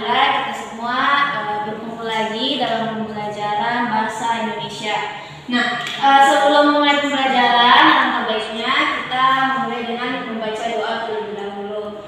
Alhamdulillah kita semua berkumpul lagi dalam pembelajaran bahasa Indonesia. Nah, sebelum mulai pembelajaran, alangkah baiknya kita mulai dengan membaca doa terlebih dahulu.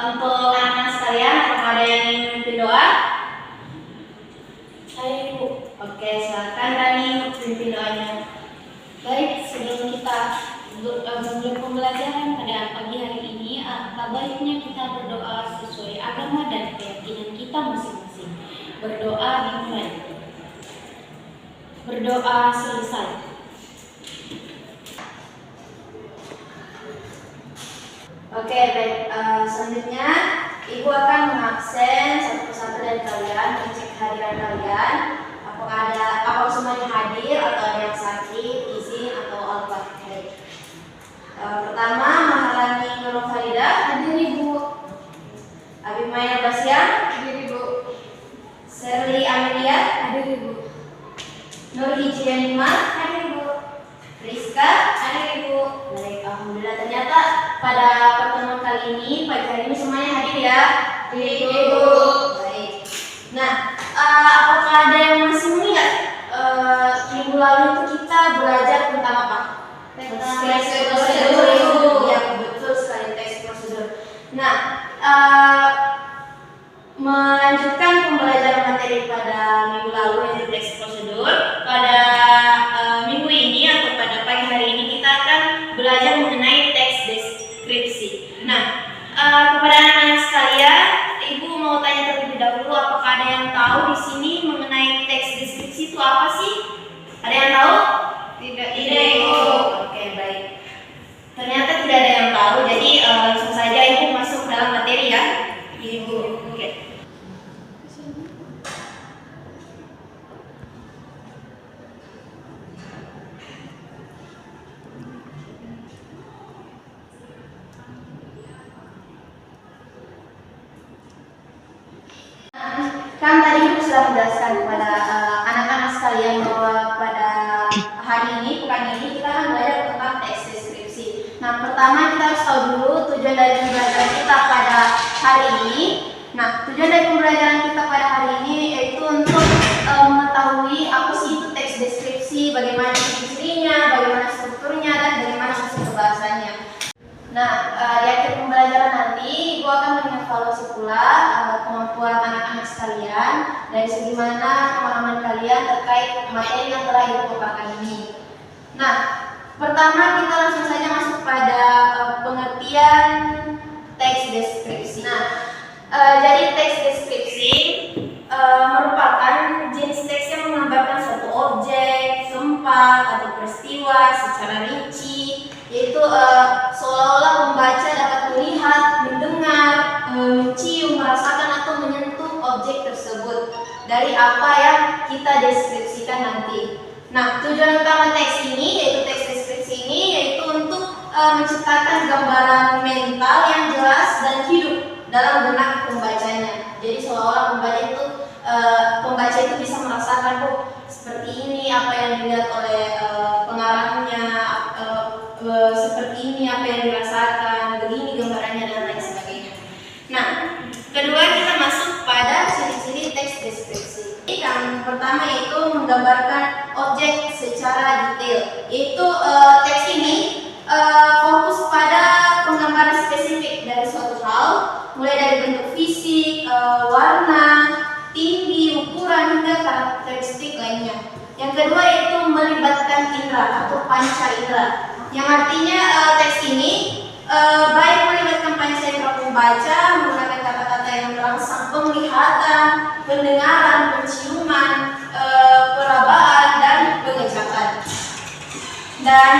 Untuk anak-anak sekalian, apakah ada yang ingin memimpin doa? Ayo Ibu. Oke, silakan Rani memimpin doanya. Baik, sebelum kita memulai pembelajaran pada pagi hari ini, alangkah baiknya kita berdoa sesuai agama dan keyakinan kita masing-masing. Berdoa dimulai. Berdoa selesai. Oke, baik. Selanjutnya Ibu akan mengabsen satu persatu dari kalian, mengecek kehadiran kalian. Apakah semuanya hadir atau ada yang sakit, izin atau al-fatihah. Pertama, Maharani Nurul Faridah, hadir Ibu. Abimaya Basyam, hadir Ibu. Serli Amelia, hadir Ibu. Nur Hijianima, hadir Ibu. Rizka, hadir Ibu. Baik, alhamdulillah ternyata pada pertemuan kali ini, pagi hari ini semuanya hadir ya. Hadir Ibu. Baik. Nah, apakah ada yang masih ingat minggu lalu itu kita belajar tentang apa? Teks prosedur. Ya, betul sekali, teks prosedur. Nah, melanjutkan pembelajaran materi pada minggu lalu yaitu teks prosedur, pada minggu ini atau pada pagi hari ini kita akan belajar mengenai teks deskripsi. Nah, kepada anak-anak sekalian, Ibu mau tanya terlebih dahulu, apakah ada yang tahu di sini mengenai teks deskripsi itu apa sih? Ada yang tahu? Tidak, Ibu. Oke, baik. Ternyata tidak ada yang tahu, jadi langsung saja Ibu masuk dalam materi ya. Ibu. Oke. Kan tadi Ibu sudah menjelaskan kepada anak-anak sekalian bahwa pada hari ini, pekan ini kita akan belajar tentang teks deskripsi. Nah, pertama kita harus tahu dulu tujuan dari pembelajaran kita pada hari ini. Nah, tujuan dari pembelajaran kita pada hari ini yaitu untuk mengetahui apa sih itu teks deskripsi, bagaimana ciri-cirinya, bagaimana strukturnya, dan bagaimana sistem bahasanya. Nah, di akhir pembelajaran nanti, Ibu akan mengevaluasi pula kemampuan anak-anak sekalian dari segi mana pemahaman kalian terkait materi yang telah Ibu paparkan ini. Nah, pertama kita langsung saja masuk pada pengertian teks deskripsi. Nah, jadi teks deskripsi merupakan jenis teks yang menggambarkan suatu objek, tempat, atau peristiwa secara rinci, yaitu seolah-olah pembaca dapat melihat, mendengar, mencium, merasakan atau menyentuh objek tersebut dari apa yang kita deskripsikan nanti. Nah, tujuan utama teks ini, yaitu teks deskripsi ini, yaitu untuk menciptakan gambaran mental yang jelas dan hidup dalam benak pembacanya. Jadi seolah-olah pembaca itu bisa merasakan seperti ini apa yang dilihat oleh pengarangnya, seperti ini apa yang dirasakan, begini gambarannya dan lain sebagainya. Nah, kedua kita masuk pada ciri-ciri teks deskripsi. Yang pertama yaitu menggambarkan objek secara detail. Yaitu teks ini fokus pada penggambaran spesifik dari suatu hal, mulai dari bentuk fisik, warna, tinggi, ukuran hingga karakteristik lainnya. Yang kedua yaitu melibatkan indera atau panca indera. Yang artinya teks ini baik melibatkan panca indera pembaca menggunakan kata-kata yang merangsang penglihatan, pendengaran, penciuman, perabaan, dan pengecapan. Dan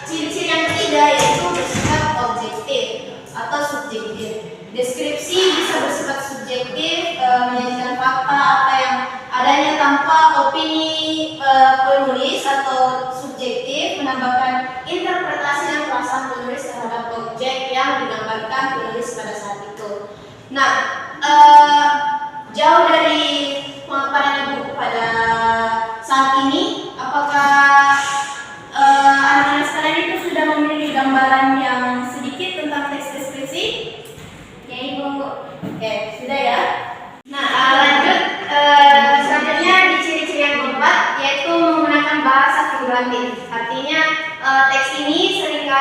ciri-ciri yang ketiga yaitu bersifat objektif atau subjektif. Deskripsi bisa bersifat subjektif, menyajikan fakta apa yang adanya tanpa opini penulis, atau subjektif, menambahkan interpretasi dan perasaan penulis terhadap objek yang digambarkan penulis pada saat itu. Nah, jauh dari pemaparan Ibu pada saat ini, apakah anak-anak sekalian itu sudah memiliki gambaran yang sedikit tentang teks deskripsi? Ya Ibu. Oke, sudah ya.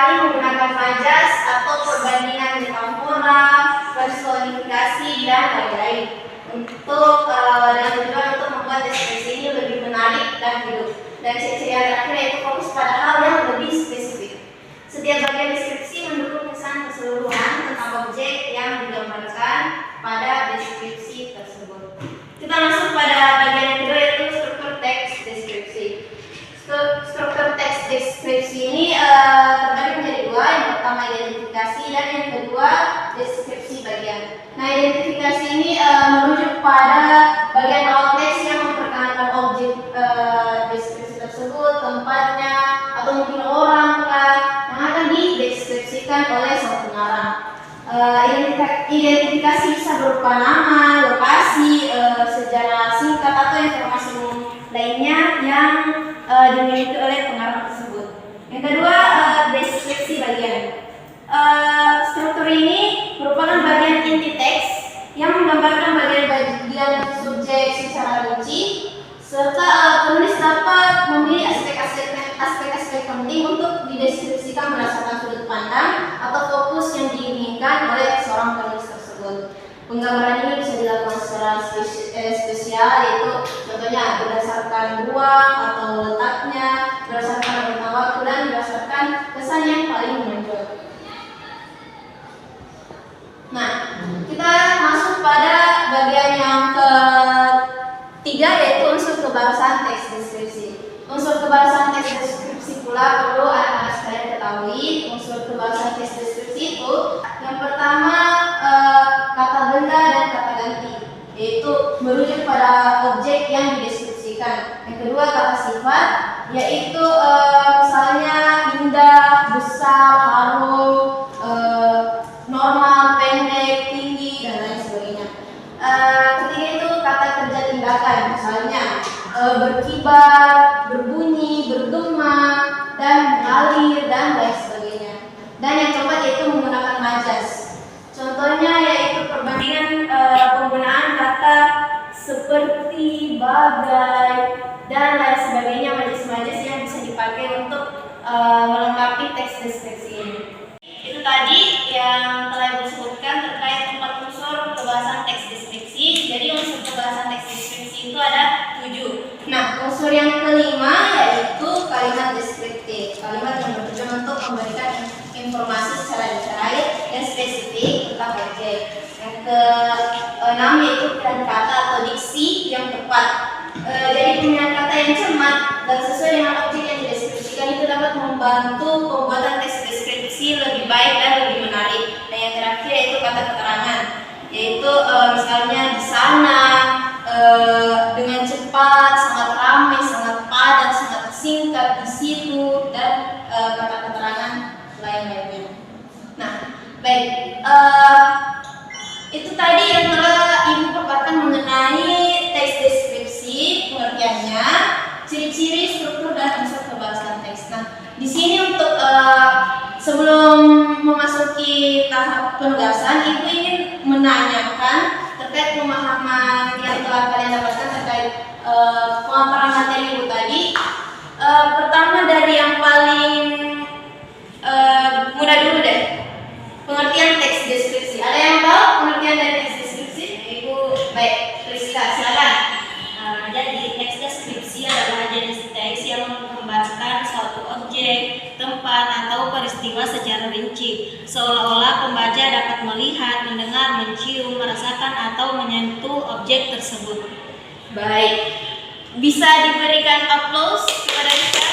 kali menggunakan majas atau perbandingan metafora, personifikasi, dan lain-lain. Dan tujuan untuk membuat deskripsi ini lebih menarik dan hidup. Dan ciri-ciri yang terakhir yaitu fokus pada hal yang lebih spesifik. Setiap bagian deskripsi mendukung kesan keseluruhan tentang objek yang digambarkan pada deskripsi tersebut. Kita masuk pada bagian yang kedua yaitu struktur teks deskripsi. Struktur teks deskripsi ini terbagi menjadi dua. Yang pertama identifikasi dan yang kedua deskripsi bagian. Nah, identifikasi ini merujuk pada bagian awal teks yang memperkenalkan objek deskripsi tersebut, tempatnya, atau mungkin orang yang akan dideskripsikan oleh sang pengarang. Identifikasi bisa berupa nama, lokasi, sejarah singkat atau informasi lainnya yang dimiliki oleh pengarang tersebut. Yang kedua, deskripsi bagian. Struktur ini merupakan bagian inti teks yang menggambarkan bagian-bagian subjek secara rinci, serta penulis dapat memilih aspek-aspek penting untuk dideskripsikan berdasarkan sudut pandang atau fokus yang diinginkan oleh seorang penulis tersebut. Penggambaran ini bisa dilakukan secara spesial, yaitu contohnya berdasarkan ruang atau letaknya, berdasarkan rentang waktu, dan berdasarkan kesan yang paling menonjol. Nah, kita masuk pada bagian yang ketiga yaitu unsur kebahasaan teks deskripsi. Unsur kebahasaan teks deskripsi pula perlu anak-anak sekalian ketahui. Unsur kebahasaan teks deskripsi itu yang pertama kata benda dan kata ganti, yaitu merujuk pada objek yang dideskripsikan. Yang kedua kata sifat, yaitu misalnya indah, besar, harum, normal, pendek, tinggi, dan lain sebagainya. Ketiga itu kata kerja tindakan, misalnya berkibar, berbunyi, bergema, dan mengalir, dan lain sebagainya. Dan yang keempat yaitu menggunakan majas. Contohnya yaitu perbandingan penggunaan kata seperti, bagai, dan lain sebagainya, majas-majas yang bisa dipakai untuk melengkapi teks deskripsi ini. Itu tadi yang telah Ibu sebutkan terkait 4 unsur kebahasaan teks deskripsi. Jadi unsur kebahasaan teks deskripsi itu ada 7. Nah, unsur yang kelima yaitu kalimat deskriptif. Kalimat yang bertujuan untuk memberikan informasi secara detail dan spesifik tentang objek. Yang keenam yaitu pilihan kata atau diksi yang tepat. Jadi pemilihan kata yang cermat dan sesuai dengan objek yang dideskripsikan itu dapat membantu pembuatan teks deskripsi lebih baik dan lebih menarik. Dan yang terakhir yaitu kata keterangan, yaitu misalnya di sana, dengan cepat, sangat ramai, sangat padat, sangat singkat, di situ, dan kata keterangan lain-lainnya. Nah, baik, itu tadi yang telah Ibu paparkan mengenai teks deskripsi, pengertiannya, ciri-ciri, struktur, dan unsur kebahasaan teks. Nah, di sini untuk sebelum memasuki tahap penugasan, Ibu ingin menanyakan terkait pemahaman yang telah kalian dapatkan terkait pemaparan materi Ibu tadi. Pertama dari yang paling mudah dulu deh, pengertian teks deskripsi. Ada yang tahu pengertian dari teks deskripsi? Ibu, baik, Rizka, silakan. Jadi teks deskripsi adalah jenis teks yang menggambarkan suatu objek, tempat, atau peristiwa secara rinci, seolah-olah pembaca dapat melihat, mendengar, mencium, merasakan, atau menyentuh objek tersebut. Baik, bisa diberikan aplaus kepada Rizka.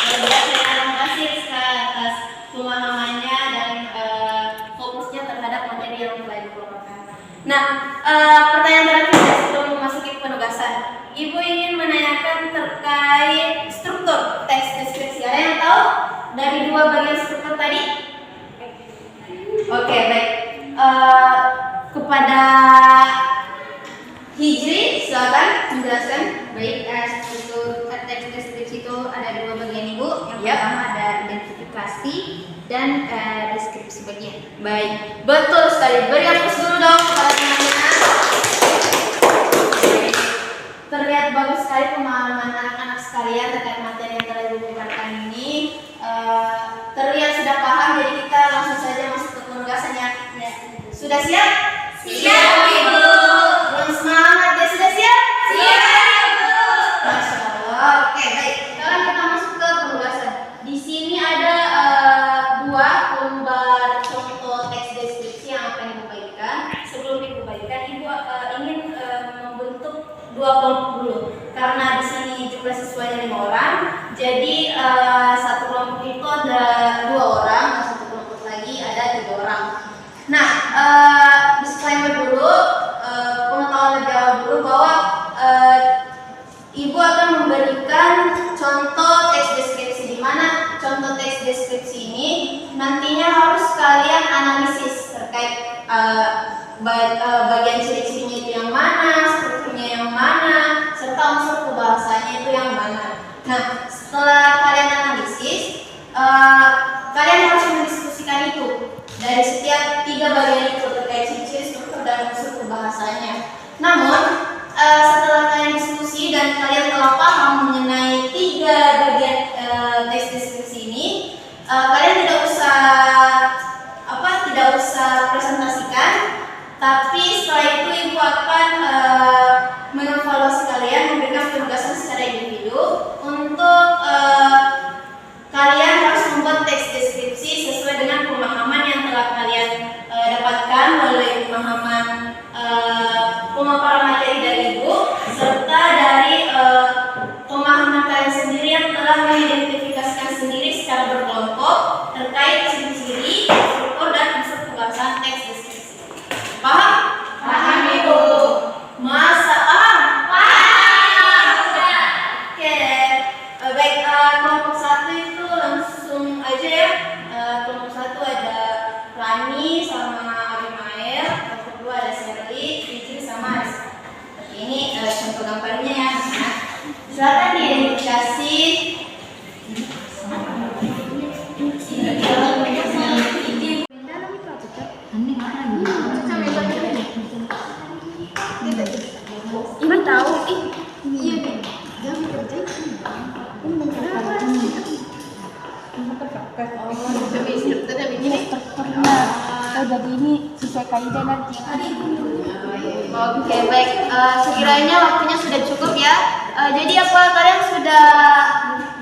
Terima kasih Rizka atas pemahamannya dan fokusnya terhadap materi yang telah dibawakan. Nah, pertanyaan terakhir sebelum memasuki penugasan, Ibu ingin menanyakan terkait struktur teks deskripsi. Ada yang tahu dari dua bagian struktur tadi? Oke, baik. Kepada Hijri, silakan menjelaskan. Baik, struktur teks deskripsi itu ada dua bagian Ibu. Yang pertama ada identifikasi dan deskripsi bagian. Baik, betul sekali. Beri aplaus dulu dong kepada teman-teman. Terlihat bagus sekali pemahaman anak-anak sekalian terkait materi yang telah dibutuhkan ini. Terlihat paham, jadi kita langsung saja masuk ke penugasannya. Ya. Sudah siap? Siap, Ibu. Belum semangat ya, sudah siap? Siap, Ibu. Masya Allah. Oke, baik. Sekarang kita masuk ke penugasan. Di sini ada dua lembar contoh teks deskripsi yang akan Ibu bagikan. Sebelum Ibu bagikan, Ibu ingin membentuk dua kelompok dulu. Karena di sini jumlah siswanya 5 orang, jadi satu kelompok itu ada 2 orang, dan satu kelompok lagi ada 3 orang. Nah, disclaimer dulu, pengetahuan lebih awal dulu bahwa Ibu akan memberikan contoh teks deskripsi, di mana contoh teks deskripsi ini nantinya harus kalian analisis terkait bagian ciri-cirinya itu yang mana, strukturnya yang mana, serta unsur kebahasanya itu yang mana. Nah, setelah kalian analisis, kalian harus mendiskusikan itu dari setiap 3 bagian itu terkait ciri-ciri, struktur, dan unsur kebahasanya. Namun, setelah kalian diskusi dan kalian telah paham mengenai 3 bagian teks deskripsi ini, kalian tidak usah presentasikan, tapi setelah itu Ibu akan mengevaluasi kalian, memberikan penugasan secara individu untuk kalian harus membuat teks deskripsi sesuai dengan pemahaman yang telah kalian dapatkan melalui pemaparan materi dari Ibu, serta dari pemahaman kalian sendiri yang telah mengidentifikasikan sendiri secara berkelompok terkait ciri-ciri, struktur, dan unsur pembahasan teks deskripsi. Paham? Paham, Ibu. Masa paham? Paham. Oke, baik. Kelompok 1 itu langsung aja ya. Kelompok 1 ada Rani sama Abimael, kelompok 2 ada Sherly, Fitri sama Ariska. Oke, ini contoh gambarnya ya. Nah, silakan diidentifikasi. Ibu tahu jadi ini sesuai kaidah nanti. Oke, baik. Sekiranya waktunya sudah cukup ya. Jadi apa kalian sudah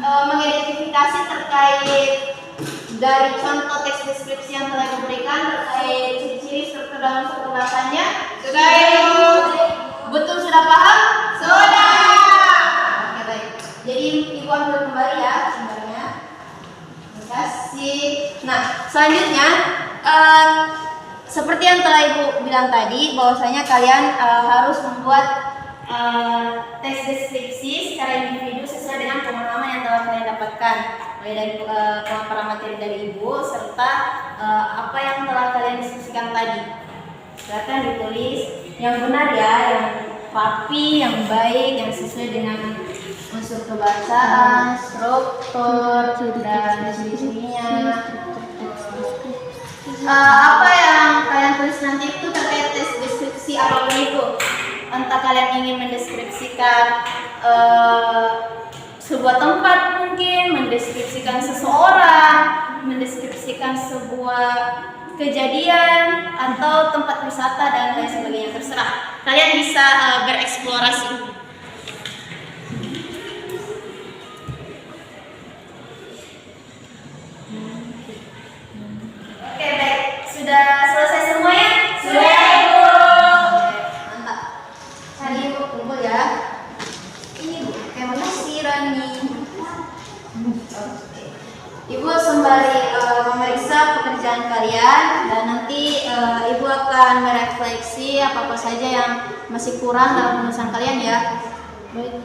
mengidentifikasi terkait dari contoh teks deskripsi yang telah diberikan terkait ciri-ciri, struktur, dan unsur pembahasannya? Sudah, Ibu. Betul, sudah paham? Sudah. Oke, baik. Jadi Ibu ambil kembali ya gambarnya. Terima kasih. Nah, selanjutnya seperti yang telah Ibu bilang tadi, bahwasanya kalian harus membuat teks deskripsi secara individu sesuai dengan pemahaman yang telah kalian dapatkan, mulai dari pemaparan materi dari Ibu serta apa yang telah kalian diskusikan tadi. Silakan ditulis yang benar ya, yang rapi, yang baik, yang sesuai dengan unsur kebahasaan, struktur, dan ciri-cirinya. Apa yang kalian tulis nanti itu terkait teks deskripsi apapun itu. Entah kalian ingin mendeskripsikan sebuah tempat, mungkin mendeskripsikan seseorang, mendeskripsikan sebuah kejadian atau tempat wisata dan lain sebagainya, terserah. Kalian bisa bereksplorasi. Oke, baik. Sudah selesai semuanya? Sudah, Ibu. Mantap. Tadi Ibu kumpul ya. Ini Bu, terima kasih Rani. Oke. Ibu sembari memeriksa pekerjaan kalian dan nanti Ibu akan merefleksi apa saja yang masih kurang dalam penulisan kalian ya. Baik.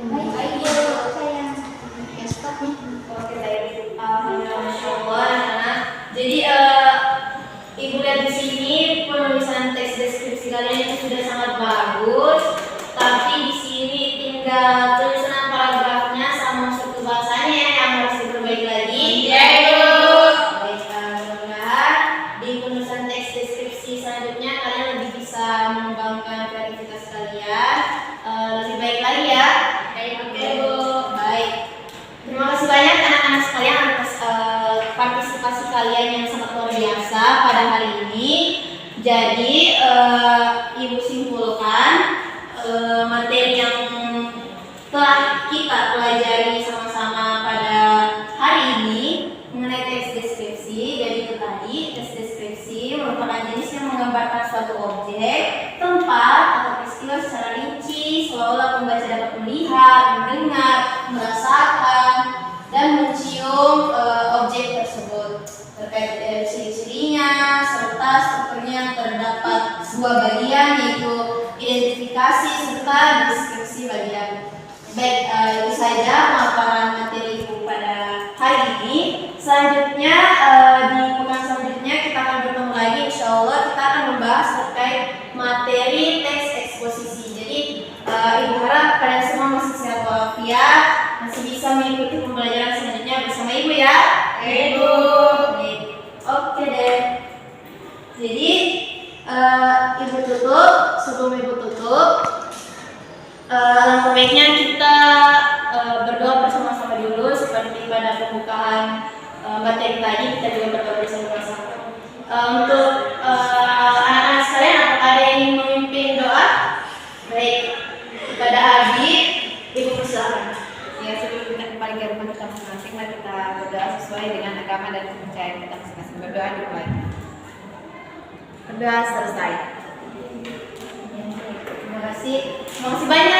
Oke, stop nih. Oke, baik. Masya Allah, anak-anak. Jadi Ibu lihat di sini penulisan teks deskripsi kalian itu sudah sangat bagus, tapi di sini tinggal penyusunan paragrafnya sama unsur bahasanya yang harus diperbaiki lagi. Iya, Ibu. Baik, mudah-mudahan di penulisan teks deskripsi selanjutnya kalian lebih bisa mengembangkan kreativitas kalian lebih baik lagi ya. Oke, Bu. Baik. Terima kasih banyak anak-anak sekalian atas partisipasi kalian yang sangat biasa pada hari ini. Jadi Ibu simpulkan materi yang telah kita pelajari sama-sama pada hari ini mengenai teks deskripsi. Jadi itu tadi, teks deskripsi merupakan jenis yang menggambarkan suatu objek, tempat, atau peristiwa secara rinci, seolah-olah pembaca dapat melihat, mendengar, merasakan, dan mencium objek tersebut terkait dari ciri-cirinya serta strukturnya. Terdapat dua bagian, yaitu identifikasi serta deskripsi bagian. Baik, itu saja pemaparan materi Ibu pada hari ini. Selanjutnya di pekan selanjutnya kita akan bertemu lagi. Insya Allah kita akan membahas terkait materi teks eksposisi. Jadi Ibu harap kalian semua masih sehat walafiat, masih bisa mengikuti pembelajaran selanjutnya bersama Ibu ya. Ibu. Oke deh. Jadi Ibu tutup. Sebelum Ibu tutup, langkah baiknya kita berdoa bersama-sama dulu seperti pada pembukaan materi tadi. Kita juga berdoa bersama-sama. Untuk anak-anak sekalian, apakah ada yang ingin memimpin doa? Baik, kepada Abi, Ibu persilakan. Ya, sebelum kita kembali ke rumah kita masing-masing, mari kita berdoa sesuai dengan agama dan kepercayaan kita masing-masing. Berdoa dimulai. Berdoa selesai. Terima kasih banyak